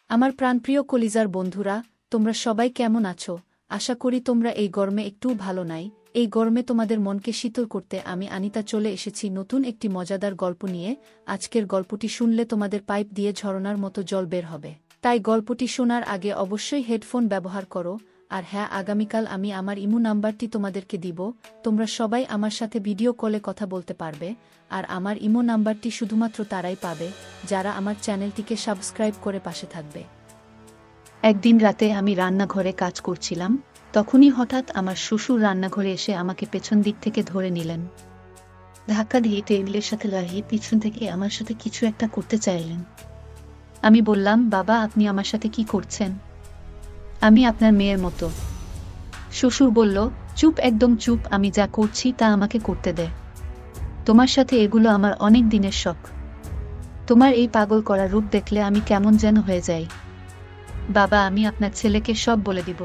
আমার প্রাণপ্রিয় কলিজার বন্ধুরা, তোমরা সবাই কেমন আছো? আশা করি তোমরা এই গরমে একটুও ভালো নাই। এই গরমে তোমাদের মনকে শীতল করতে আমি আনিতা চলে এসেছি নতুন একটি মজাদার গল্প নিয়ে। আজকের গল্পটি শুনলে তোমাদের পাইপ দিয়ে ঝরনার মতো জল বের হবে। তাই গল্পটি শোনার আগে অবশ্যই হেডফোন ব্যবহার করো। আর হ্যাঁ, আগামীকাল আমি আমার ইমো নাম্বারটি তোমাদেরকে দিব। তোমরা সবাই আমার সাথে ভিডিও কলে কথা বলতে পারবে। আর আমার ইমো নাম্বারটি শুধুমাত্র তারাই পাবে যারা আমার চ্যানেলটিকে সাবস্ক্রাইব করে পাশে থাকবে। একদিন রাতে আমি রান্নাঘরে কাজ করছিলাম, তখনই হঠাৎ আমার শ্বশুর রান্নাঘরে এসে আমাকে পেছন দিক থেকে ধরে নিলেন। ধাক্কা দিয়ে টেবিলের সাথে লাগিয়ে পিছন থেকে আমার সাথে কিছু একটা করতে চাইলেন। আমি বললাম, বাবা, আপনি আমার সাথে কি করছেন? আমি আপনার মেয়ের মতো। শ্বশুর বলল, চুপ, একদম চুপ, আমি যা করছি তা আমাকে করতে দে। তোমার সাথে এগুলো আমার অনেক দিনের শখ। তোমার এই পাগল করা রূপ দেখলে আমি কেমন যেন হয়ে যাই। বাবা, আমি আপনার ছেলেকে সব বলে দিব।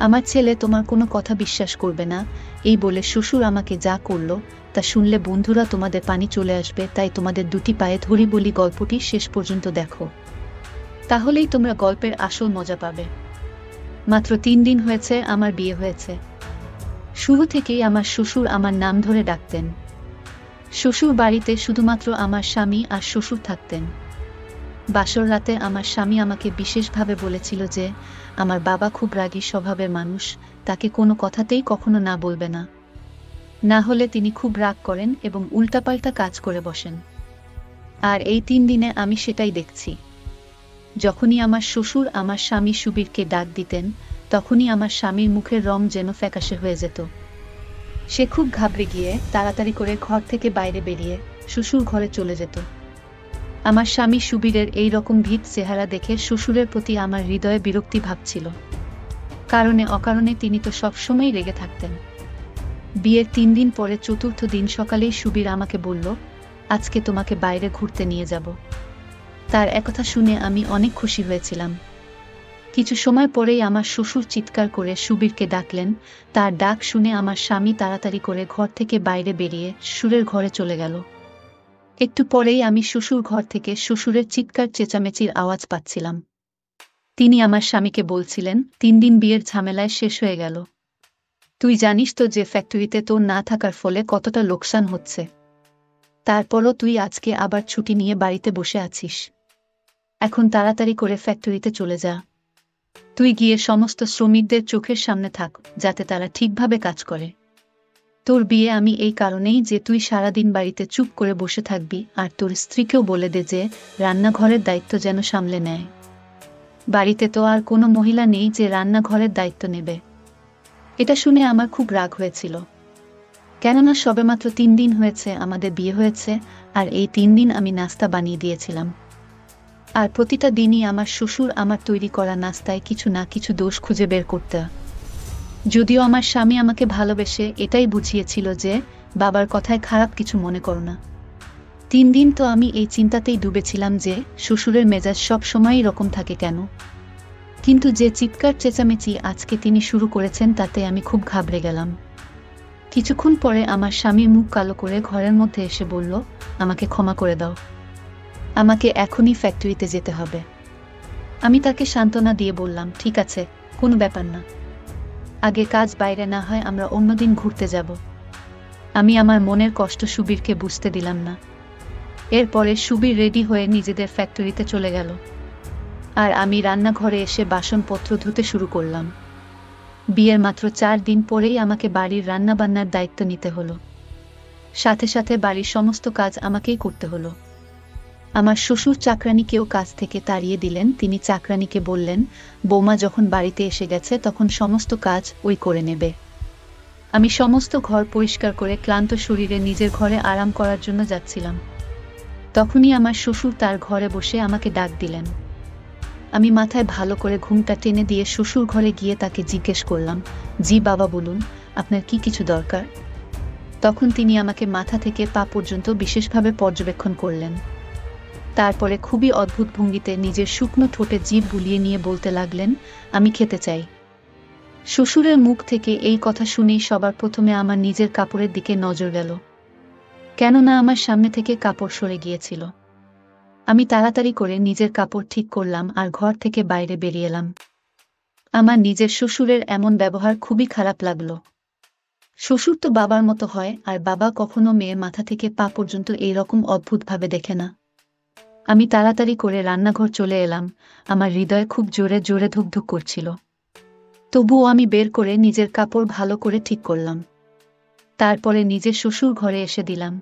আমার ছেলে তোমার কোনো কথা বিশ্বাস করবে না। এই বলে শ্বশুর আমাকে যা করলো তা শুনলে বন্ধুরা তোমাদের পানি চলে আসবে, তাই তোমাদের দুটি পায়ে ধরি বলি গল্পটি শেষ পর্যন্ত দেখো, তাহলেই তোমরা গল্পের আসল মজা পাবে। মাত্র 3 দিন হয়েছে আমার বিয়ে হয়েছে। শুরু থেকেই আমার শ্বশুর আমার নাম ধরে ডাকতেন। শ্বশুর বাড়িতে শুধুমাত্র আমার স্বামী আর শ্বশুর থাকতেন। বাসর রাতে আমার স্বামী আমাকে বিশেষভাবে বলেছিল যে আমার বাবা খুব রাগী স্বভাবের মানুষ, তাকে কোনো কথাতেই কখনো না বলবে না, না হলে তিনি খুব রাগ করেন এবং উল্টাপাল্টা কাজ করে বসেন। আর এই 3 দিনে আমি সেটাই দেখছি। যখনই আমার শ্বশুর আমার স্বামী সুবীরকে ডাক দিতেন, তখনই আমার স্বামীর মুখের রং যেন ফ্যাকাশে হয়ে যেত। সে খুব ঘাবড়ে গিয়ে তাড়াতাড়ি করে ঘর থেকে বাইরে বেরিয়ে শ্বশুর ঘরে চলে যেত। আমার স্বামী সুবীরের এই রকম ভীত চেহারা দেখে শ্বশুরের প্রতি আমার হৃদয়ে বিরক্তি ভাবছিল। কারণে অকারণে তিনি তো সবসময় রেগে থাকতেন। বিয়ের 3 দিন পরে চতুর্থ দিন সকালেই সুবীর আমাকে বলল, আজকে তোমাকে বাইরে ঘুরতে নিয়ে যাব। তার একথা শুনে আমি অনেক খুশি হয়েছিলাম। কিছু সময় পরেই আমার শ্বশুর চিৎকার করে সুবীরকে ডাকলেন। তার ডাক শুনে আমার স্বামী তাড়াতাড়ি করে ঘর থেকে বাইরে বেরিয়ে শ্বশুরের ঘরে চলে গেল। একটু পরেই আমি শ্বশুর ঘর থেকে শ্বশুরের চিৎকার চেঁচামেচির আওয়াজ পাচ্ছিলাম। তিনি আমার স্বামীকে বলছিলেন, 3 দিন বিয়ের ঝামেলায় শেষ হয়ে গেল। তুই জানিস তো যে ফ্যাক্টরিতে তোর না থাকার ফলে কতটা লোকসান হচ্ছে। তারপরও তুই আজকে আবার ছুটি নিয়ে বাড়িতে বসে আছিস। এখন তাড়াতাড়ি করে ফ্যাক্টরিতে চলে যা। তুই গিয়ে সমস্ত শ্রমিকদের চোখের সামনে থাক, যাতে তারা ঠিকভাবে কাজ করে। তোর বিয়ে আমি এই কারণেই যে তুই সারাদিন বাড়িতে চুপ করে বসে থাকবি, আর তোর স্ত্রীকেও বলে দে যে রান্নাঘরের দায়িত্ব যেন সামলে নেয়। বাড়িতে তো আর কোনো মহিলা নেই যে রান্নাঘরের দায়িত্ব নেবে। এটা শুনে আমার খুব রাগ হয়েছিল, কেননা সবেমাত্র 3 দিন হয়েছে আমাদের বিয়ে হয়েছে, আর এই 3 দিন আমি নাস্তা বানিয়ে দিয়েছিলাম। আর প্রতিটা দিনই আমার শ্বশুর আমার তৈরি করা নাস্তায় কিছু না কিছু দোষ খুঁজে বের করতে। যদিও আমার স্বামী আমাকে ভালোবেসে এটাই বুঝিয়েছিল যে বাবার কথায় খারাপ কিছু মনে করো না। 3 দিন তো আমি এই চিন্তাতেই ডুবেছিলাম যে শ্বশুরের মেজাজ সব সময়ই রকম থাকে কেন। কিন্তু যে চিৎকার চেঁচামেচি আজকে তিনি শুরু করেছেন তাতে আমি খুব ঘাবড়ে গেলাম। কিছুক্ষণ পরে আমার স্বামী মুখ কালো করে ঘরের মধ্যে এসে বলল, আমাকে ক্ষমা করে দাও, আমাকে এখনই ফ্যাক্টরিতে যেতে হবে। আমি তাকে সান্ত্বনা দিয়ে বললাম, ঠিক আছে, কোনো ব্যাপার না, আগে কাজ বাইরে না হয় আমরা অন্যদিন ঘুরতে যাব। আমি আমার মনের কষ্ট সুবীরকে বুঝতে দিলাম না। এরপরে সুবীর রেডি হয়ে নিজেদের ফ্যাক্টরিতে চলে গেল, আর আমি রান্নাঘরে এসে বাসনপত্র ধুতে শুরু করলাম। বিয়ের মাত্র 4 দিন পরেই আমাকে বাড়ির রান্নাবান্নার দায়িত্ব নিতে হলো। সাথে সাথে বাড়ির সমস্ত কাজ আমাকেই করতে হলো। আমার শ্বশুর চাকরানিকেও কাজ থেকে তাড়িয়ে দিলেন। তিনি চাকরানিকে বললেন, বৌমা যখন বাড়িতে এসে গেছে তখন সমস্ত কাজ ওই করে নেবে। আমি সমস্ত ঘর পরিষ্কার করে ক্লান্ত শরীরে নিজের ঘরে আরাম করার জন্য যাচ্ছিলাম। তখনই আমার শ্বশুর তার ঘরে বসে আমাকে ডাক দিলেন। আমি মাথায় ভালো করে ঘুমটা টেনে দিয়ে শ্বশুর ঘরে গিয়ে তাকে জিজ্ঞেস করলাম, জি বাবা, বলুন, আপনার কি কিছু দরকার? তখন তিনি আমাকে মাথা থেকে পা পর্যন্ত বিশেষভাবে পর্যবেক্ষণ করলেন। তারপরে খুবই অদ্ভুত ভঙ্গিতে নিজের শুকনো ঠোঁটে জিভ বুলিয়ে নিয়ে বলতে লাগলেন, আমি খেতে চাই। শ্বশুরের মুখ থেকে এই কথা শুনেই সবার প্রথমে আমার নিজের কাপড়ের দিকে নজর গেল, কেননা আমার সামনে থেকে কাপড় সরে গিয়েছিল। আমি তাড়াতাড়ি করে নিজের কাপড় ঠিক করলাম আর ঘর থেকে বাইরে বেরিয়ে এলাম। আমার নিজের শ্বশুরের এমন ব্যবহার খুবই খারাপ লাগলো। শ্বশুর তো বাবার মতো হয়, আর বাবা কখনো মেয়ের মাথা থেকে পা পর্যন্ত এইরকম অদ্ভুতভাবে দেখে না। আমি তাড়াতাড়ি করে রান্নাঘর চলে এলাম। আমার হৃদয় খুব জোরে জোরে ধুকধুক করছিল। তবুও আমি বের করে নিজের কাপড় ভালো করে ঠিক করলাম। তারপরে নিজের শ্বশুর ঘরে এসে দিলাম।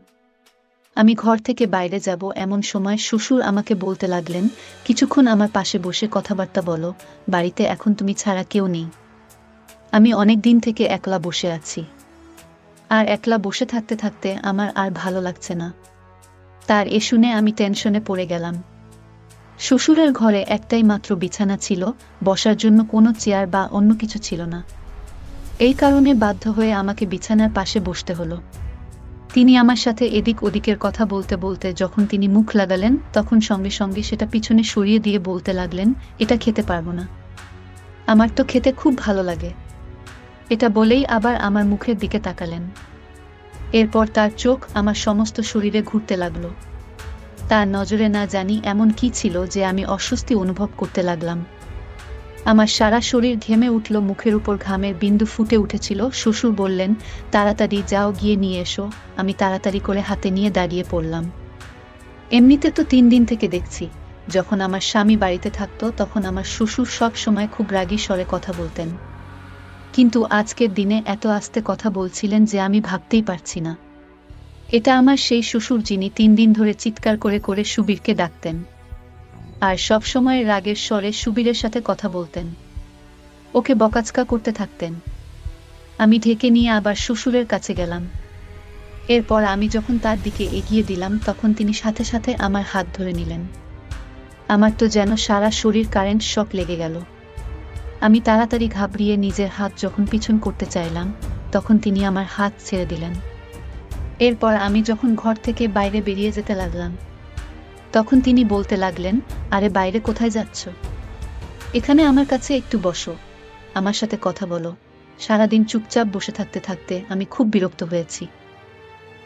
আমি ঘর থেকে বাইরে যাব এমন সময় শ্বশুর আমাকে বলতে লাগলেন, কিছুক্ষণ আমার পাশে বসে কথাবার্তা বলো, বাড়িতে এখন তুমি ছাড়া কেউ নেই। আমি অনেক দিন থেকে একলা বসে আছি, আর একলা বসে থাকতে থাকতে আমার আর ভালো লাগছে না। তার এ শুনে আমি টেনশনে পড়ে গেলাম। শ্বশুরের ঘরে একটাই মাত্র বিছানা ছিল, বসার জন্য কোনো চেয়ার বা অন্য কিছু ছিল না। এই কারণে বাধ্য হয়ে আমাকে বিছানার পাশে বসতে হলো। তিনি আমার সাথে এদিক ওদিকের কথা বলতে বলতে যখন তিনি মুখ লাগালেন, তখন সঙ্গে সঙ্গে সেটা পিছনে সরিয়ে দিয়ে বলতে লাগলেন, এটা খেতে পারবো না, আমার তো খেতে খুব ভালো লাগে। এটা বলেই আবার আমার মুখের দিকে তাকালেন। এরপর তার চোখ আমার সমস্ত শরীরে ঘুরতে লাগলো। তার নজরে না জানি এমন কি ছিল যে আমি অস্বস্তি অনুভব করতে লাগলাম। আমার সারা শরীর ঘেমে উঠল, মুখের উপর ঘামের বিন্দু ফুটে উঠেছিল। শ্বশুর বললেন, তাড়াতাড়ি যাও, গিয়ে নিয়ে এসো। আমি তাড়াতাড়ি করে হাতে নিয়ে দাঁড়িয়ে পড়লাম। এমনিতে তো 3 দিন থেকে দেখছি, যখন আমার স্বামী বাড়িতে থাকতো তখন আমার শ্বশুর সব সময় খুব রাগী স্বরে কথা বলতেন, কিন্তু আজকের দিনে এত আস্তে কথা বলছিলেন যে আমি ভাবতেই পারছি না। এটা আমার সেই শ্বশুর যিনি 3 দিন ধরে চিৎকার করে করে সুবীরকে ডাকতেন, আর সব সময় রাগের স্বরে সুবীরের সাথে কথা বলতেন, ওকে বকাচকা করতে থাকতেন। আমি ঢেকে নিয়ে আবার শ্বশুরের কাছে গেলাম। এরপর আমি যখন তার দিকে এগিয়ে দিলাম, তখন তিনি সাথে সাথে আমার হাত ধরে নিলেন। আমার তো যেন সারা শরীর কারেন্ট শক লেগে গেল। আমি তাড়াতাড়ি ঘাবড়িয়ে নিজের হাত যখন পিছন করতে চাইলাম, তখন তিনি আমার হাত ছেড়ে দিলেন। এরপর আমি যখন ঘর থেকে বাইরে বেরিয়ে যেতে লাগলাম, তখন তিনি বলতে লাগলেন, আরে বাইরে কোথায় যাচ্ছ? এখানে আমার কাছে একটু বসো, আমার সাথে কথা বলো। সারাদিন চুপচাপ বসে থাকতে থাকতে আমি খুব বিরক্ত হয়েছি।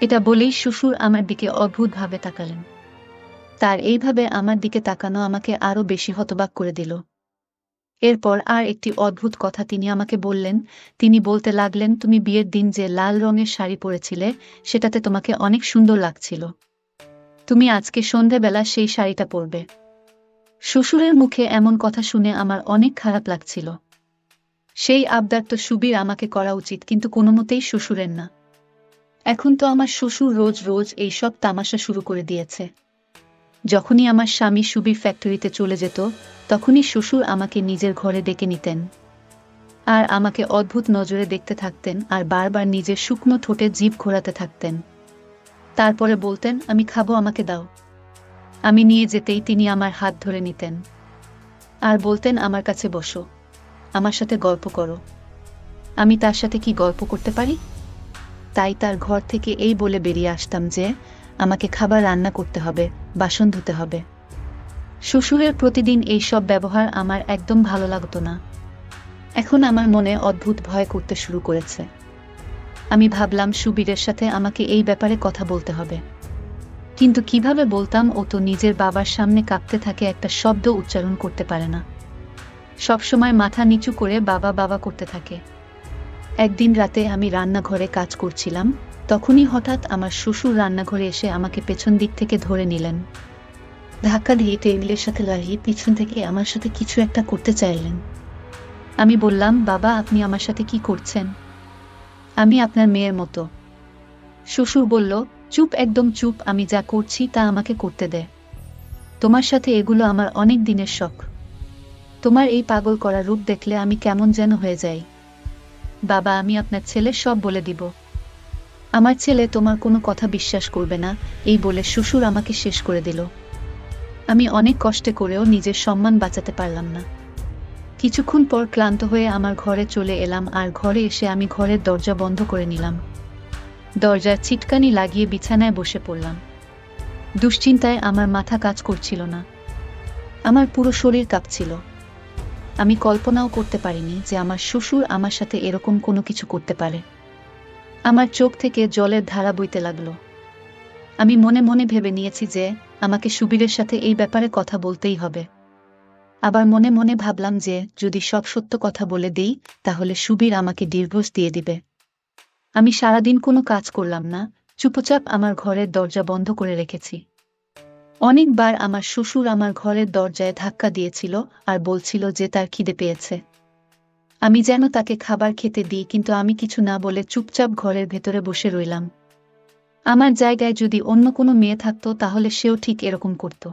এটা বলেই শ্বশুর আমার দিকে অদ্ভুতভাবে তাকালেন। তার এইভাবে আমার দিকে তাকানো আমাকে আরো বেশি হতবাক করে দিল। এরপর আর একটি অদ্ভুত কথা তিনি আমাকে বললেন। তিনি বলতে লাগলেন, তুমি বিয়ের দিন যে লাল রঙের শাড়ি পরেছিলে, সেটাতে তোমাকে অনেক সুন্দর লাগছিল। তুমি আজকে সন্ধেবেলা সেই শাড়িটা পরবে। শ্বশুরের মুখে এমন কথা শুনে আমার অনেক খারাপ লাগছিল। সেই আবদার তো সুবীর আমাকে করা উচিত, কিন্তু কোনোমতেই শ্বশুরের না। এখন তো আমার শ্বশুর রোজ রোজ এই সব তামাশা শুরু করে দিয়েছে। যখনই আমার স্বামী সুবীর ফ্যাক্টরিতে চলে যেত, তখনই শ্বশুর আমাকে নিজের ঘরে ডেকে নিতেন, আর আমাকে অদ্ভুত নজরে দেখতে থাকতেন, আর বারবার নিজের শুকনো ঠোঁটে জিভ ঘোরাতে থাকতেন। তারপরে বলতেন, আমি খাবো, আমাকে দাও। আমি নিয়ে যেতেই তিনি আমার হাত ধরে নিতেন আর বলতেন, আমার কাছে বসো, আমার সাথে গল্প করো। আমি তার সাথে কি গল্প করতে পারি? তাই তার ঘর থেকে এই বলে বেরিয়ে আসতাম যে আমাকে খাবার রান্না করতে হবে, বাসন ধুতে হবে। শ্বশুরের প্রতিদিন এই সব ব্যবহার আমার একদম ভালো লাগতো না। এখন আমার মনে অদ্ভুত ভয় করতে শুরু করেছে। আমি ভাবলাম সুবীরের সাথে আমাকে এই ব্যাপারে কথা বলতে হবে, কিন্তু কিভাবে বলতাম? ও তো নিজের বাবার সামনে কাঁপতে থাকে, একটা শব্দ উচ্চারণ করতে পারে না, সবসময় মাথা নিচু করে বাবা বাবা করতে থাকে। একদিন রাতে আমি রান্নাঘরে কাজ করছিলাম, তখনই হঠাৎ আমার শ্বশুর রান্নাঘরে এসে আমাকে পেছন দিক থেকে ধরে নিলেন। ধাক্কা দিয়ে টেবিলের সাথে লাগিয়ে পিছন থেকে আমার সাথে কিছু একটা করতে চাইলেন। আমি বললাম, বাবা আপনি আমার সাথে কি করছেন? আমি আপনার মেয়ের মতো। শ্বশুর বলল, চুপ, একদম চুপ, আমি যা করছি তা আমাকে করতে দে। তোমার সাথে এগুলো আমার অনেক দিনের শখ। তোমার এই পাগল করা রূপ দেখলে আমি কেমন যেন হয়ে যাই। বাবা আমি আপনার ছেলে, সব বলে দিব। আমার ছেলে তোমার কোনো কথা বিশ্বাস করবে না, এই বলে শ্বশুর আমাকে শেষ করে দিল। আমি অনেক কষ্টে করেও নিজের সম্মান বাঁচাতে পারলাম না। কিছুক্ষণ পর ক্লান্ত হয়ে আমার ঘরে চলে এলাম, আর ঘরে এসে আমি ঘরের দরজা বন্ধ করে নিলাম। দরজার ছিটকানি লাগিয়ে বিছানায় বসে পড়লাম। দুশ্চিন্তায় আমার মাথা কাজ করছিল না, আমার পুরো শরীর কাঁপছিল। আমি কল্পনাও করতে পারিনি যে আমার শ্বশুর আমার সাথে এরকম কোনো কিছু করতে পারে। আমার চোখ থেকে জলের ধারা বইতে লাগলো। আমি মনে মনে ভেবে নিয়েছি যে আমাকে সুবীরের সাথে এই ব্যাপারে কথা বলতেই হবে। আবার মনে মনে ভাবলাম যে যদি সব সত্য কথা বলে দিই তাহলে সুবীর আমাকে ডিভোর্স দিয়ে দিবে। আমি সারাদিন কোনো কাজ করলাম না, চুপচাপ আমার ঘরের দরজা বন্ধ করে রেখেছি। অনেকবার আমার শ্বশুর আমার ঘরের দরজায় ধাক্কা দিয়েছিল আর বলছিল যে তার খিদে পেয়েছে। আমি যেন তাকে খাবার খেতে দিই, কিন্তু আমি কিছু না বলে চুপচাপ ঘরের ভেতরে বসে রইলাম। আমার জায়গায় যদি অন্য কোনো মেয়ে থাকতো তাহলে সেও ঠিক এরকম করত।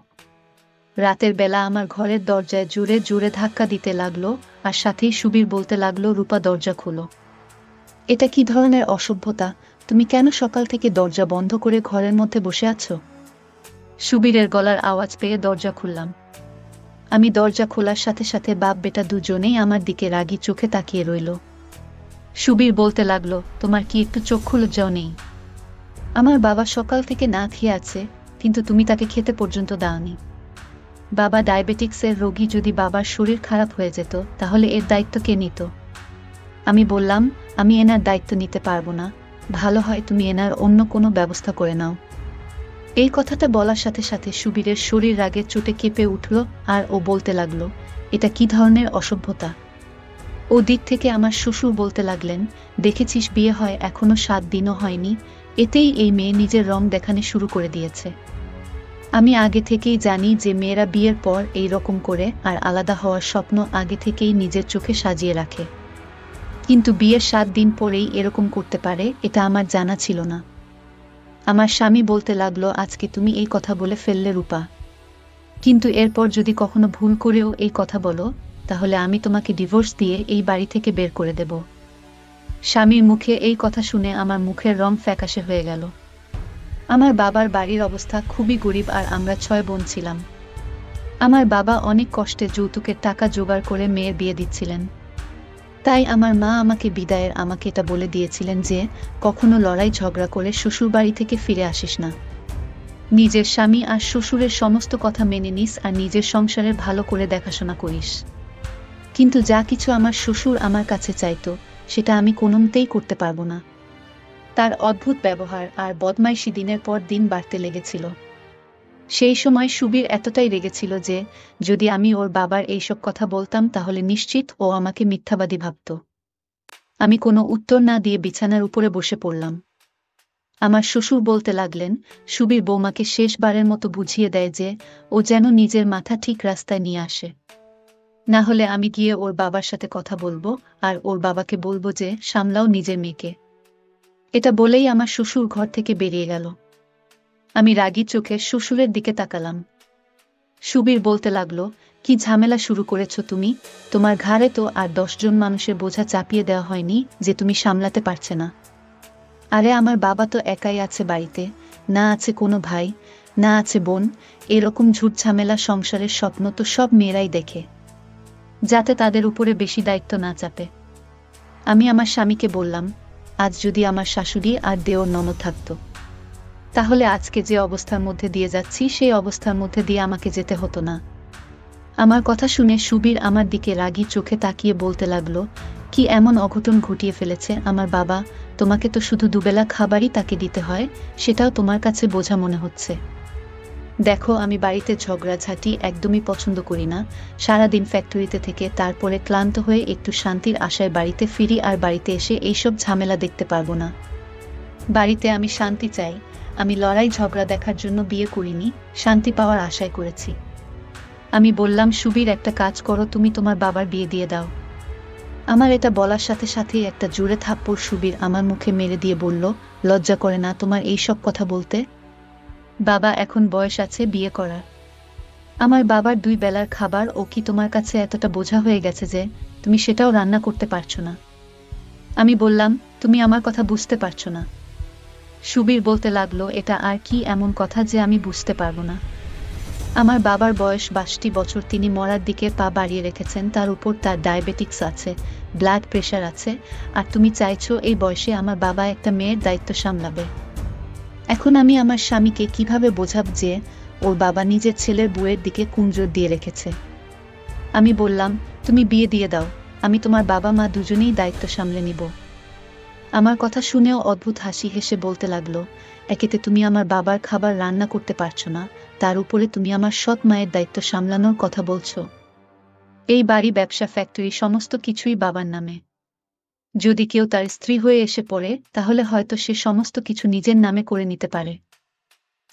রাতের বেলা আমার ঘরের দরজায় জোরে জোরে ধাক্কা দিতে লাগলো, আর সাথেই সুবীর বলতে লাগলো, রূপা দরজা খোলো। এটা কি ধরনের অসভ্যতা? তুমি কেন সকাল থেকে দরজা বন্ধ করে ঘরের মধ্যে বসে আছো? সুবীরের গলার আওয়াজ পেয়ে দরজা খুললাম। আমি দরজা খোলার সাথে সাথে বাপ বেটা দুজনেই আমার দিকে রাগী চোখে তাকিয়ে রইল। সুবীর বলতে লাগলো, তোমার কি একটু চক্ষু লজ্জাও নেই? আমার বাবা সকাল থেকে না খেয়ে আছে, কিন্তু তুমি তাকে খেতে পর্যন্ত দাওনি। বাবা ডায়াবেটিক্সের রোগী, যদি বাবার শরীর খারাপ হয়ে যেত তাহলে এর দায়িত্ব কে নিত? আমি বললাম, আমি এনার দায়িত্ব নিতে পারবো না, ভালো হয় তুমি এনার অন্য কোনো ব্যবস্থা করে নাও। এই কথাটা বলার সাথে সাথে সুবীরের শরীর রাগে চোটে কেঁপে উঠল, আর ও বলতে লাগলো, এটা কি ধরনের অসভ্যতা? ও দিক থেকে আমার শ্বশুর বলতে লাগলেন, দেখেছিস বিয়ে হয় এখনো 7 দিনও হয়নি, এতেই এই মেয়ে নিজের রং দেখানো শুরু করে দিয়েছে। আমি আগে থেকেই জানি যে মেয়েরা বিয়ের পর এই রকম করে আর আলাদা হওয়ার স্বপ্ন আগে থেকেই নিজের চোখে সাজিয়ে রাখে, কিন্তু বিয়ের 7 দিন পরেই এরকম করতে পারে এটা আমার জানা ছিল না। আমার স্বামী বলতে লাগলো, আজকে তুমি এই কথা বলে ফেললে রূপা, কিন্তু এরপর যদি কখনো ভুল করেও এই কথা বলো তাহলে আমি তোমাকে ডিভোর্স দিয়ে এই বাড়ি থেকে বের করে দেব। স্বামীর মুখে এই কথা শুনে আমার মুখের রং ফ্যাকাশে হয়ে গেল। আমার বাবার বাড়ির অবস্থা খুবই গরিব, আর আমরা 6 বোন ছিলাম। আমার বাবা অনেক কষ্টে যৌতুকের টাকা জোগাড় করে মেয়ের বিয়ে দিচ্ছিলেন। তাই আমার মা আমাকে বিদায়ের আমাকে এটা বলে দিয়েছিলেন যে কখনো লড়াই ঝগড়া করে শ্বশুরবাড়ি থেকে ফিরে আসিস না, নিজের স্বামী আর শ্বশুরের সমস্ত কথা মেনে নিস আর নিজের সংসারের ভালো করে দেখাশোনা করিস। কিন্তু যা কিছু আমার শ্বশুর আমার কাছে চাইতো সেটা আমি কোনোমতেই করতে পারবো না। তার অদ্ভুত ব্যবহার আর বদমাইশি দিনের পর দিন বাড়তে লেগেছিল। সেই সময় সুবীর এতটাই রেগেছিল যে যদি আমি ওর বাবার এইসব কথা বলতাম তাহলে নিশ্চিত ও আমাকে মিথ্যাবাদী ভাবত। আমি কোনো উত্তর না দিয়ে বিছানার উপরে বসে পড়লাম। আমার শ্বশুর বলতে লাগলেন, সুবীর বৌমাকে শেষবারের মতো বুঝিয়ে দেয় যে ও যেন নিজের মাথা ঠিক রাস্তায় নিয়ে আসে, না হলে আমি গিয়ে ওর বাবার সাথে কথা বলবো আর ওর বাবাকে বলবো যে সামলাও নিজের মেয়েকে। এটা বলেই আমার শ্বশুর ঘর থেকে বেরিয়ে গেল। আমি রাগী চোখে শ্বশুরের দিকে তাকালাম। সুবীর বলতে লাগলো, কি ঝামেলা শুরু করেছো তুমি? তোমার ঘাড়ে তো আর 10 জন মানুষের বোঝা চাপিয়ে দেওয়া হয়নি যে তুমি সামলাতে পারছে না। আরে আমার বাবা তো একাই আছে বাড়িতে, না আছে কোনো ভাই, না আছে বোন। এরকম ঝুট ঝামেলা সংসারের স্বপ্ন তো সব মেয়েরাই দেখে, যাতে তাদের উপরে বেশি দায়িত্ব না চাপে। আমি আমার স্বামীকে বললাম, আজ যদি আমার শাশুড়ি আর দেওর ননদ থাকতো তাহলে আজকে যে অবস্থার মধ্যে দিয়ে যাচ্ছি সেই অবস্থার মধ্যে দিয়ে আমাকে যেতে হতো না। আমার কথা শুনে সুবীর আমার দিকে রাগী চোখে তাকিয়ে বলতে লাগলো, কি এমন অঘটন ঘটিয়ে ফেলেছে আমার বাবা? তোমাকে তো শুধু দুবেলা খাবারই তাকে দিতে হয়, সেটাও তোমার কাছে বোঝা মনে হচ্ছে। দেখো, আমি বাড়িতে ঝগড়াঝাটি একদমই পছন্দ করি না। সারাদিন ফ্যাক্টরিতে থেকে তারপরে ক্লান্ত হয়ে একটু শান্তির আশায় বাড়িতে ফিরি, আর বাড়িতে এসে এইসব ঝামেলা দেখতে পারবো না। বাড়িতে আমি শান্তি চাই। আমি লড়াই ঝগড়া দেখার জন্য বিয়ে করিনি, শান্তি পাওয়ার আশায় করেছি। আমি বললাম, সুবীর একটা কাজ করো, তুমি তোমার বাবার বিয়ে দিয়ে দাও। আমার এটা বলার সাথে সাথেই একটা জোরে থাপ্পড় সুবীর আমার মুখে মেরে দিয়ে বলল, লজ্জা করে না তোমার এই সব কথা বলতে? বাবা এখন বয়স আছে বিয়ে করার। আমার বাবার 2 বেলার খাবার ও কি তোমার কাছে এতটা বোঝা হয়ে গেছে যে তুমি সেটাও রান্না করতে পারছো না? আমি বললাম, তুমি আমার কথা বুঝতে পারছো না। সুবীর বলতে লাগলো, এটা আর কি এমন কথা যে আমি বুঝতে পারবো না? আমার বাবার বয়স 62 বছর, তিনি মরার দিকে পা বাড়িয়ে রেখেছেন, তার উপর তার ডায়াবেটিক্স আছে, ব্লাড প্রেশার আছে, আর তুমি চাইছো এই বয়সে আমার বাবা একটা মেয়ের দায়িত্ব সামলাবে? এখন আমি আমার স্বামীকে কিভাবে বোঝাব যে ওর বাবা নিজের ছেলের বউয়ের দিকে কুনজর দিয়ে রেখেছে? আমি বললাম, তুমি বিয়ে দিয়ে দাও, আমি তোমার বাবা মা দুজনেই দায়িত্ব সামলে নিব। আমার কথা শুনেও অদ্ভুত হাসি হেসে বলতে লাগলো, একেতে তুমি আমার বাবার খাবার রান্না করতে পারছো না, তার উপরে তুমি আমার সৎ মায়ের দায়িত্ব সামলানোর কথা বলছো। এই বাড়ি, ব্যবসা, ফ্যাক্টরি সমস্ত কিছুই বাবার নামে। যদি কেউ তার স্ত্রী হয়ে এসে পড়ে তাহলে হয়তো সে সমস্ত কিছু নিজের নামে করে নিতে পারে,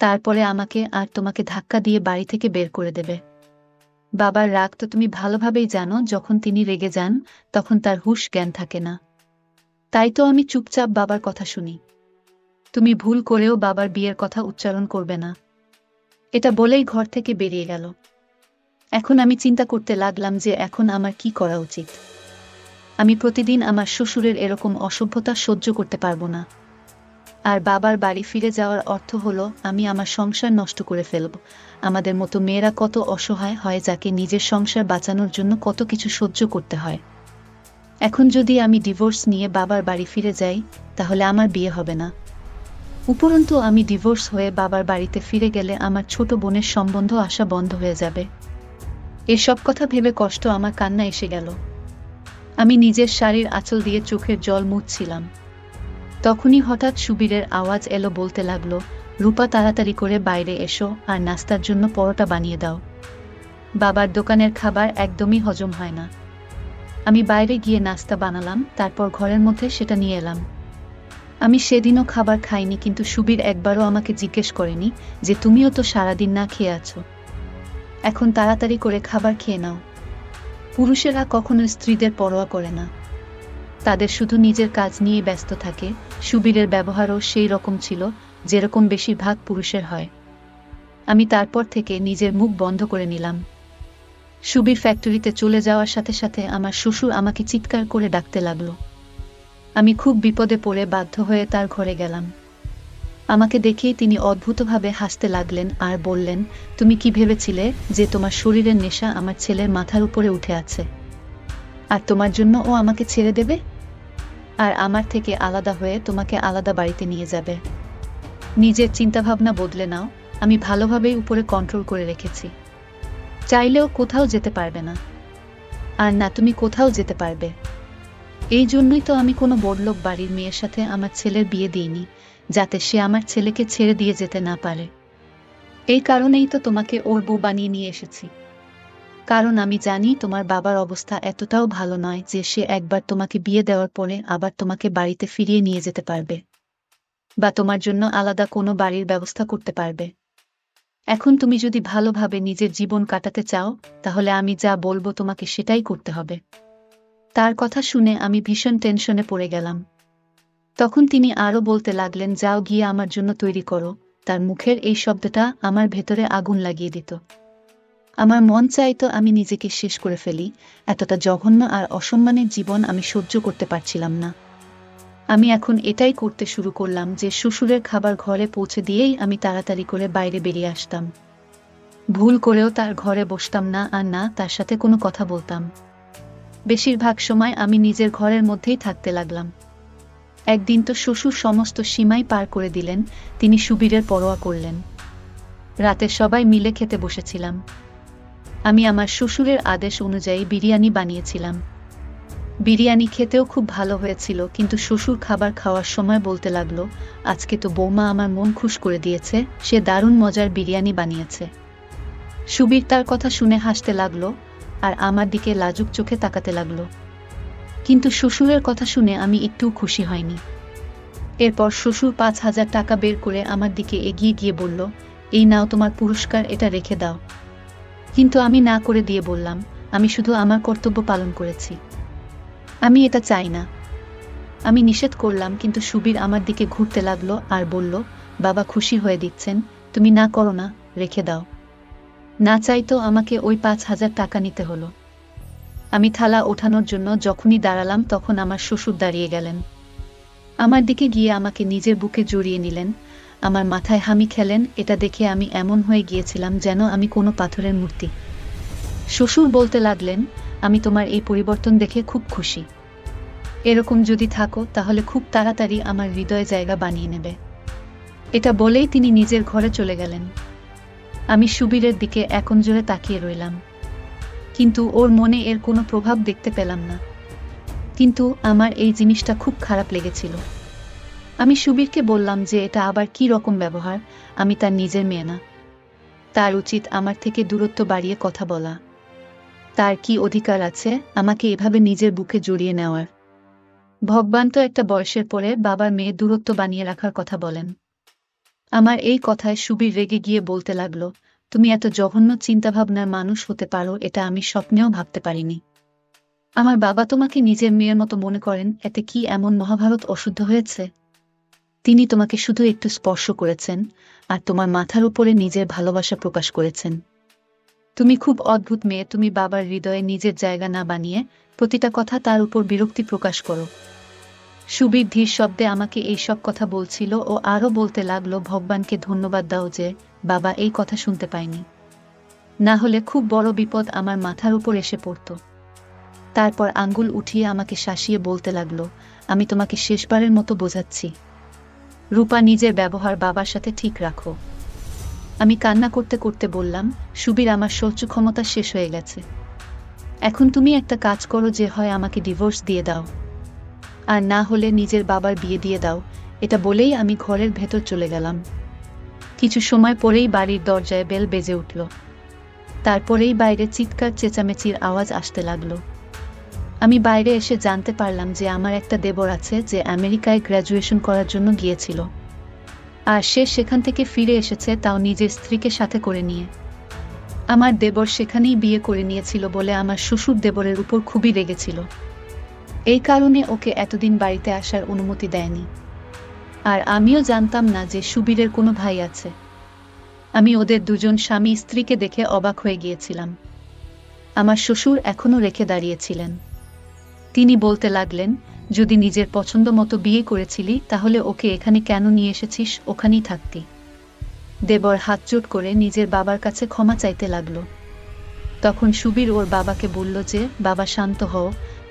তারপরে আমাকে আর তোমাকে ধাক্কা দিয়ে বাড়ি থেকে বের করে দেবে। বাবার রাগ তো তুমি ভালোভাবেই জানো, যখন তিনি রেগে যান তখন তার হুঁশ জ্ঞান থাকে না। তাই তো আমি চুপচাপ বাবার কথা শুনি। তুমি ভুল করেও বাবার বিয়ের কথা উচ্চারণ করবে না। এটা বলেই ঘর থেকে বেরিয়ে গেল। এখন আমি চিন্তা করতে লাগলাম যে এখন আমার কি করা উচিত। আমি প্রতিদিন আমার শ্বশুরের এরকম অসভ্যতা সহ্য করতে পারবো না। আর বাবার বাড়ি ফিরে যাওয়ার অর্থ হলো আমি আমার সংসার নষ্ট করে ফেলব। আমাদের মতো মেয়েরা কত অসহায় হয়, যাকে নিজের সংসার বাঁচানোর জন্য কত কিছু সহ্য করতে হয়। এখন যদি আমি ডিভোর্স নিয়ে বাবার বাড়ি ফিরে যাই তাহলে আমার বিয়ে হবে না। উপরন্তু আমি ডিভোর্স হয়ে বাবার বাড়িতে ফিরে গেলে আমার ছোট বোনের সম্বন্ধ আসা বন্ধ হয়ে যাবে। এসব কথা ভেবে কষ্ট আমার কান্না এসে গেল। আমি নিজের শাড়ির আঁচল দিয়ে চোখের জল মুছছিলাম। তখনই হঠাৎ সুবীরের আওয়াজ এলো, বলতে লাগলো, রূপা তাড়াতাড়ি করে বাইরে এসো আর নাস্তার জন্য পরোটা বানিয়ে দাও। বাবার দোকানের খাবার একদমই হজম হয় না। আমি বাইরে গিয়ে নাস্তা বানালাম, তারপর ঘরের মধ্যে সেটা নিয়ে এলাম। আমি সেদিনও খাবার খাইনি, কিন্তু সুবীর একবারও আমাকে জিজ্ঞেস করেনি যে তুমিও তো সারাদিন না খেয়ে আছো, এখন তাড়াতাড়ি করে খাবার খেয়ে নাও। পুরুষেরা কখনো স্ত্রীদের পরোয়া করে না, তাদের শুধু নিজের কাজ নিয়ে ব্যস্ত থাকে। সুবীরের ব্যবহারও সেই রকম ছিল যেরকম বেশিরভাগ পুরুষের হয়। আমি তারপর থেকে নিজের মুখ বন্ধ করে নিলাম। সুবীর ফ্যাক্টরিতে চলে যাওয়ার সাথে সাথে আমার শ্বশুর আমাকে চিৎকার করে ডাকতে লাগলো। আমি খুব বিপদে পড়ে বাধ্য হয়ে তার ঘরে গেলাম। আমাকে দেখেই তিনি অদ্ভুতভাবে হাসতে লাগলেন আর বললেন, তুমি কি ভেবেছিলে যে তোমার শরীরের নেশা আমার ছেলের মাথার উপরে উঠে আছে, আর তোমার জন্য ও আমাকে ছেড়ে দেবে আর আমার থেকে আলাদা হয়ে তোমাকে আলাদা বাড়িতে নিয়ে যাবে? নিজের চিন্তাভাবনা বদলে নাও। আমি ভালোভাবেই উপরে কন্ট্রোল করে রেখেছি। চাইলেও কোথাও যেতে পারবে না। আর না, তুমি কোথাও যেতে পারবে। এই জন্যই তো আমি কোনো বড়লোক বাড়ির মেয়ের সাথে আমার ছেলের বিয়ে দিইনি, যাতে সে আমার ছেলেকে ছেড়ে দিয়ে যেতে না পারে। এই কারণেই তো তোমাকে ওর বউ বানিয়ে নিয়ে এসেছি। কারণ আমি জানি তোমার বাবার অবস্থা এতটাও ভালো নয় যে সে একবার তোমাকে বিয়ে দেওয়ার পরে আবার তোমাকে বাড়িতে ফিরিয়ে নিয়ে যেতে পারবে বা তোমার জন্য আলাদা কোনো বাড়ির ব্যবস্থা করতে পারবে। এখন তুমি যদি ভালোভাবে নিজের জীবন কাটাতে চাও তাহলে আমি যা বলবো তোমাকে সেটাই করতে হবে। তার কথা শুনে আমি ভীষণ টেনশনে পড়ে গেলাম। তখন তিনি আরও বলতে লাগলেন, যাও গিয়ে আমার জন্য তৈরি করো। তার মুখের এই শব্দটা আমার ভেতরে আগুন লাগিয়ে দিত। আমার মন চাইতো আমি নিজেকে শেষ করে ফেলি। এতটা জঘন্য আর অসম্মানের জীবন আমি সহ্য করতে পারছিলাম না। আমি এখন এটাই করতে শুরু করলাম যে শ্বশুরের খাবার ঘরে পৌঁছে দিয়েই আমি তাড়াতাড়ি করে বাইরে বেরিয়ে আসতাম। ভুল করেও তার ঘরে বসতাম না, আর না তার সাথে কোনো কথা বলতাম। বেশিরভাগ সময় আমি নিজের ঘরের মধ্যেই থাকতে লাগলাম। একদিন তো শ্বশুর সমস্ত সীমাই পার করে দিলেন। তিনি সুবীরের পরোয়া করলেন। রাতে সবাই মিলে খেতে বসেছিলাম। আমি আমার শ্বশুরের আদেশ অনুযায়ী বিরিয়ানি বানিয়েছিলাম। বিরিয়ানি খেতেও খুব ভালো হয়েছিল, কিন্তু শ্বশুর খাবার খাওয়ার সময় বলতে লাগলো, আজকে তো বৌমা আমার মন খুশ করে দিয়েছে, সে দারুণ মজার বিরিয়ানি বানিয়েছে। সুবীর তার কথা শুনে হাসতে লাগলো আর আমার দিকে লাজুক চোখে তাকাতে লাগলো। কিন্তু শ্বশুরের কথা শুনে আমি একটু খুশি হয়নি। এরপর শ্বশুর 5,000 টাকা বের করে আমার দিকে এগিয়ে গিয়ে বলল, এই নাও তোমার পুরস্কার, এটা রেখে দাও। কিন্তু আমি না করে দিয়ে বললাম, আমি শুধু আমার কর্তব্য পালন করেছি, আমি এটা চাই না। আমি নিষেধ করলাম, কিন্তু সুবীর আমার দিকে ঘুরতে লাগলো আর বলল, বাবা খুশি হয়ে দিচ্ছেন, তুমি না করো না, রেখে দাও। না চাইতো আমাকে ওই 5,000 টাকা নিতে হলো। আমি থালা ওঠানোর জন্য যখনই দাঁড়ালাম তখন আমার শ্বশুর দাঁড়িয়ে গেলেন। আমার দিকে গিয়ে আমাকে নিজের বুকে জড়িয়ে নিলেন, আমার মাথায় হামি খেলেন। এটা দেখে আমি এমন হয়ে গিয়েছিলাম যেন আমি কোনো পাথরের মূর্তি। শ্বশুর বলতে লাগলেন, আমি তোমার এই পরিবর্তন দেখে খুব খুশি। এরকম যদি থাকো তাহলে খুব তাড়াতাড়ি আমার হৃদয়ে জায়গা বানিয়ে নেবে। এটা বলেই তিনি নিজের ঘরে চলে গেলেন। আমি সুবীরের দিকে এখন জোরে তাকিয়ে রইলাম, কিন্তু ওর মনে এর কোনো প্রভাব দেখতে পেলাম না। কিন্তু আমার এই জিনিসটা খুব খারাপ লেগেছিল। আমি সুবীরকে বললাম যে এটা আবার কি রকম ব্যবহার, আমি তার নিজের মেয়ে না। তার উচিত আমার থেকে দূরত্ব বাড়িয়ে কথা বলা। তার কি অধিকার আছে আমাকে এভাবে নিজের বুকে জড়িয়ে নেওয়ার? ভগবান তো একটা বয়সের পরে বাবার মেয়ে দূরত্ব বানিয়ে রাখার কথা বলেন। আমার এই কথায় সুবীর রেগে গিয়ে বলতে লাগলো, তুমি এত জঘন্য চিন্তাভাবনার মানুষ হতে পারো এটা আমি স্বপ্নেও ভাবতে পারিনি। আমার বাবা তোমাকে নিজের মেয়ের মতো মনে করেন, এতে কি এমন মহাভারত অশুদ্ধ হয়েছে? তিনি তোমাকে শুধু একটু স্পর্শ করেছেন আর তোমার মাথার উপরে নিজের ভালোবাসা প্রকাশ করেছেন। তুমি খুব অদ্ভুত মেয়ে, তুমি বাবার হৃদয়ে নিজের জায়গা না বানিয়ে প্রতিটা কথা তার উপর বিরক্তি প্রকাশ করো। সুবীর ধীর শব্দে আমাকে এই সব কথা বলছিল ও আরও বলতে লাগলো, ভগবানকে ধন্যবাদ দাও যে বাবা এই কথা শুনতে পায়নি, না হলে খুব বড় বিপদ আমার মাথার উপর এসে পড়ত। তারপর আঙ্গুল উঠিয়ে আমাকে শাসিয়ে বলতে লাগলো, আমি তোমাকে শেষবারের মতো বোঝাচ্ছি, রূপা নিজের ব্যবহার বাবার সাথে ঠিক রাখো। আমি কান্না করতে করতে বললাম, সুবীর আমার সহ্য ক্ষমতা শেষ হয়ে গেছে। এখন তুমি একটা কাজ করো, যে হয় আমাকে ডিভোর্স দিয়ে দাও আর না হলে নিজের বাবার বিয়ে দিয়ে দাও। এটা বলেই আমি ঘরের ভেতর চলে গেলাম। কিছু সময় পরেই বাড়ির দরজায় বেল বেজে উঠল। তারপরেই বাইরে চিৎকার চেঁচামেচির আওয়াজ আসতে লাগলো। আমি বাইরে এসে জানতে পারলাম যে আমার একটা দেবর আছে যে আমেরিকায় গ্র্যাজুয়েশন করার জন্য গিয়েছিল, আর সে সেখান থেকে ফিরে এসেছে, তাও নিজের স্ত্রীকে সাথে করে নিয়ে। আমার দেবর সেখানেই বিয়ে করে নিয়েছিল বলে আমার শ্বশুর দেবরের উপর খুবই রেগেছিল। এই কারণে ওকে এতদিন বাড়িতে আসার অনুমতি দেয়নি। আর আমিও জানতাম না যে সুবীরের কোনো ভাই আছে। আমি ওদের দুজন স্বামী স্ত্রীকে দেখে অবাক হয়ে গিয়েছিলাম। আমার শ্বশুর এখনো রেখে দাঁড়িয়েছিলেন। তিনি বলতে লাগলেন, যদি নিজের পছন্দ মতো বিয়ে করেছিলি তাহলে ওকে এখানে কেন নিয়ে এসেছিস, ওখানেই থাকতি। দেবর হাতজোড় করে নিজের বাবার কাছে ক্ষমা চাইতে লাগলো। তখন সুবীর ওর বাবাকে বলল যে, বাবা শান্ত হও,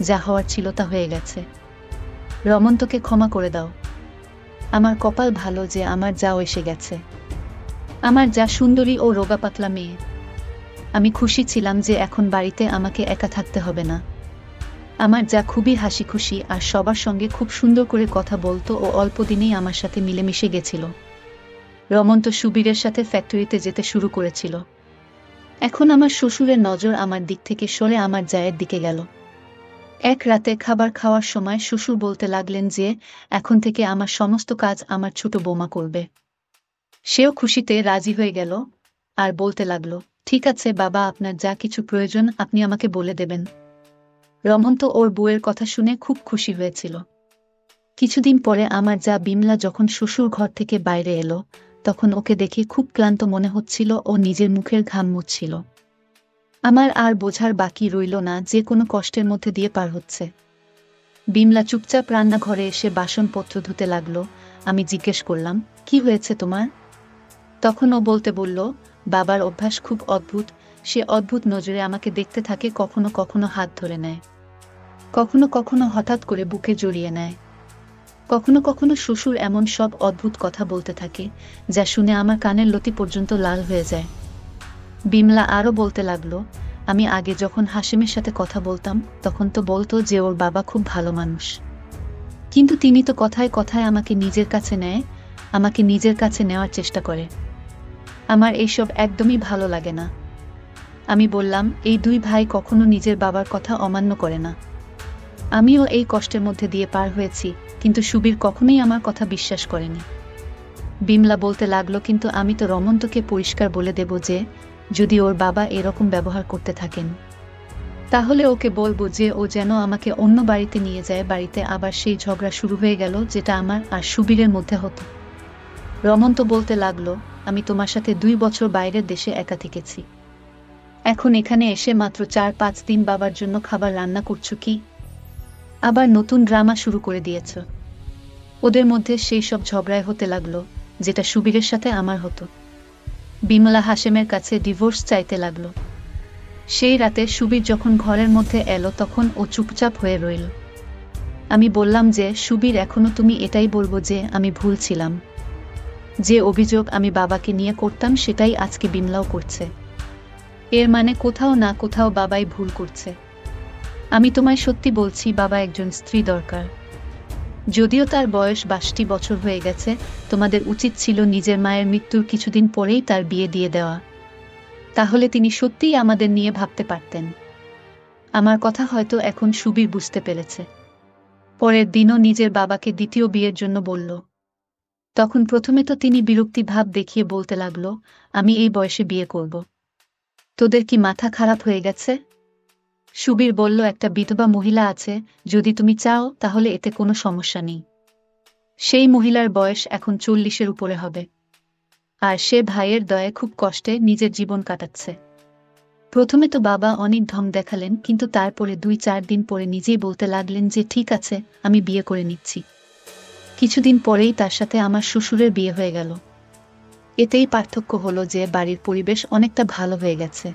যা হওয়ার ছিল তা হয়ে গেছে, রমন্তকে ক্ষমা করে দাও। আমার কপাল ভালো যে আমার যাও এসে গেছে। আমার যা সুন্দরী ও রোগা পাতলা মেয়ে। আমি খুশি ছিলাম যে এখন বাড়িতে আমাকে একা থাকতে হবে না। আমার যা খুবই হাসি খুশি আর সবার সঙ্গে খুব সুন্দর করে কথা বলতো ও অল্প দিনেই আমার সাথে মিলেমিশে গেছিল। রমন্ত সুবীরের সাথে ফ্যাক্টরিতে যেতে শুরু করেছিল। এখন আমার শ্বশুরের নজর আমার দিক থেকে সরে আমার জায়ের দিকে গেল। এক রাতে খাবার খাওয়ার সময় শ্বশুর বলতে লাগলেন যে এখন থেকে আমার সমস্ত কাজ আমার ছোট বৌমা করবে। সেও খুশিতে রাজি হয়ে গেল আর বলতে লাগলো, ঠিক আছে বাবা, আপনার যা কিছু প্রয়োজন আপনি আমাকে বলে দেবেন। রমন্ত ওর বউয়ের কথা শুনে খুব খুশি হয়েছিল। কিছুদিন পরে আমার যা বিমলা যখন শ্বশুর ঘর থেকে বাইরে এলো, তখন ওকে দেখে খুব ক্লান্ত মনে হচ্ছিল ও নিজের মুখের ঘাম মুছছিল। আমার আর বোঝার বাকি রইল না যে কোনো কষ্টের মধ্যে দিয়ে পার হচ্ছে। বিমলা চুপচাপ রান্নাঘরে এসে বাসনপত্র ধুতে লাগলো। আমি জিজ্ঞেস করলাম, কি হয়েছে তোমার? তখন ও বলতে বলল, বাবার অভ্যাস খুব অদ্ভুত, সে অদ্ভুত নজরে আমাকে দেখতে থাকে, কখনো কখনো হাত ধরে নেয়, কখনো কখনো হঠাৎ করে বুকে জড়িয়ে নেয়, কখনো কখনো শ্বশুর এমন সব অদ্ভুত কথা বলতে থাকে যা শুনে আমার কানের লতি পর্যন্ত লাল হয়ে যায়। বিমলা আরও বলতে লাগলো, আমি আগে যখন হাশেমের সাথে কথা বলতাম তখন তো বলতো যে ওর বাবা খুব ভালো মানুষ, কিন্তু তিনি তো কথায় কথায় আমাকে নিজের কাছে নেয়, আমাকে নিজের কাছে নেওয়ার চেষ্টা করে। আমার এইসব একদমই ভালো লাগে না। আমি বললাম, এই দুই ভাই কখনো নিজের বাবার কথা অমান্য করে না। আমিও এই কষ্টের মধ্যে দিয়ে পার হয়েছি, কিন্তু সুবীর কখনোই আমার কথা বিশ্বাস করেনি। বিমলা বলতে লাগলো, কিন্তু আমি তো রমন্তকে পরিষ্কার বলে দেব যে যদি ওর বাবা এরকম ব্যবহার করতে থাকেন তাহলে ওকে বলবো যে ও যেন আমাকে অন্য বাড়িতে নিয়ে যায়। বাড়িতে আবার সেই ঝগড়া শুরু হয়ে গেল যেটা আমার আর সুবীরের মধ্যে হতো। রমন্ত বলতে লাগলো, আমি তোমার সাথে 2 বছর বাইরের দেশে একা থেকেছি, এখন এখানে এসে মাত্র 4-5 দিন বাবার জন্য খাবার রান্না করছো, কি আবার নতুন ড্রামা শুরু করে দিয়েছ? ওদের মধ্যে সেই সব ঝগড়ায় হতে লাগলো যেটা সুবীরের সাথে আমার হতো। বিমলা হাশেমের কাছে ডিভোর্স চাইতে লাগলো। সেই রাতে সুবীর যখন ঘরের মধ্যে এলো তখন ও চুপচাপ হয়ে রইল। আমি বললাম যে, সুবীর, এখনো তুমি এটাই বলবো যে আমি ভুল ছিলাম? যে অভিযোগ আমি বাবাকে নিয়ে করতাম সেটাই আজকে বিমলাও করছে। এর মানে কোথাও না কোথাও বাবাই ভুল করছে। আমি তোমায় সত্যি বলছি, বাবা একজন স্ত্রী দরকার। যদিও তার বয়স 62 বছর হয়ে গেছে, তোমাদের উচিত ছিল নিজের মায়ের মৃত্যুর কিছুদিন পরেই তার বিয়ে দিয়ে দেওয়া। তাহলে তিনি সত্যিই আমাদের নিয়ে ভাবতে পারতেন। আমার কথা হয়তো এখন সুবীর বুঝতে পেরেছে। পরের দিনও নিজের বাবাকে দ্বিতীয় বিয়ের জন্য বলল। তখন প্রথমে তো তিনি বিরক্তি ভাব দেখিয়ে বলতে লাগলো, আমি এই বয়সে বিয়ে করব? তোদের কি মাথা খারাপ হয়ে গেছে? সুবীর বলল, একটা বিধবা মহিলা আছে, যদি তুমি চাও তাহলে এতে কোনো সমস্যা নেই। সেই মহিলার বয়স এখন 40-এর উপরে হবে, আর সে ভাইয়ের দয়ায় খুব কষ্টে নিজের জীবন কাটাচ্ছে। প্রথমে তো বাবা অনেক ঢং দেখালেন, কিন্তু তারপরে 2-4 দিন পরে নিজেই বলতে লাগলেন যে ঠিক আছে, আমি বিয়ে করে নিচ্ছি। কিছুদিন পরেই তার সাথে আমার শ্বশুরের বিয়ে হয়ে গেল। এতেই পার্থক্য হলো যে বাড়ির পরিবেশ অনেকটা ভালো হয়ে গেছে।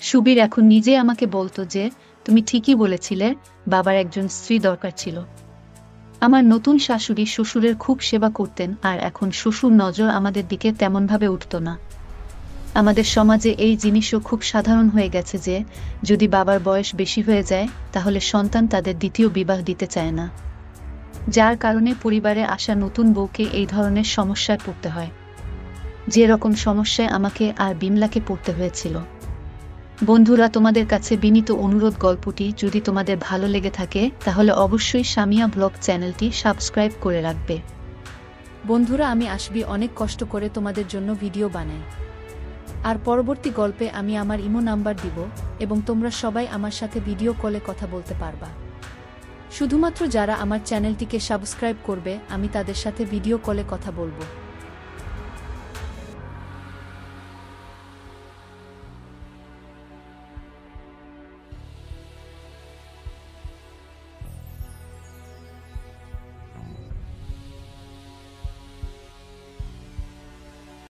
সুবীর এখন নিজে আমাকে বলতো যে তুমি ঠিকই বলেছিলে, বাবার একজন স্ত্রী দরকার ছিল। আমার নতুন শাশুড়ি শ্বশুরের খুব সেবা করতেন, আর এখন শ্বশুর নজর আমাদের দিকে তেমনভাবে উঠত না। আমাদের সমাজে এই জিনিসও খুব সাধারণ হয়ে গেছে যে যদি বাবার বয়স বেশি হয়ে যায় তাহলে সন্তান তাদের দ্বিতীয় বিবাহ দিতে চায় না, যার কারণে পরিবারে আসা নতুন বউকে এই ধরনের সমস্যায় পড়তে হয়, যে রকম সমস্যায় আমাকে আর বিমলাকে পড়তে হয়েছিল। বন্ধুরা, তোমাদের কাছে বিনীত অনুরোধ, গল্পটি যদি তোমাদের ভালো লেগে থাকে তাহলে অবশ্যই সামিয়া ব্লগ চ্যানেলটি সাবস্ক্রাইব করে রাখবে। বন্ধুরা, আমি আসবি অনেক কষ্ট করে তোমাদের জন্য ভিডিও বানাই, আর পরবর্তী গল্পে আমি আমার ইমো নাম্বার দিব এবং তোমরা সবাই আমার সাথে ভিডিও কলে কথা বলতে পারবা। শুধুমাত্র যারা আমার চ্যানেলটিকে সাবস্ক্রাইব করবে আমি তাদের সাথে ভিডিও কলে কথা বলবো।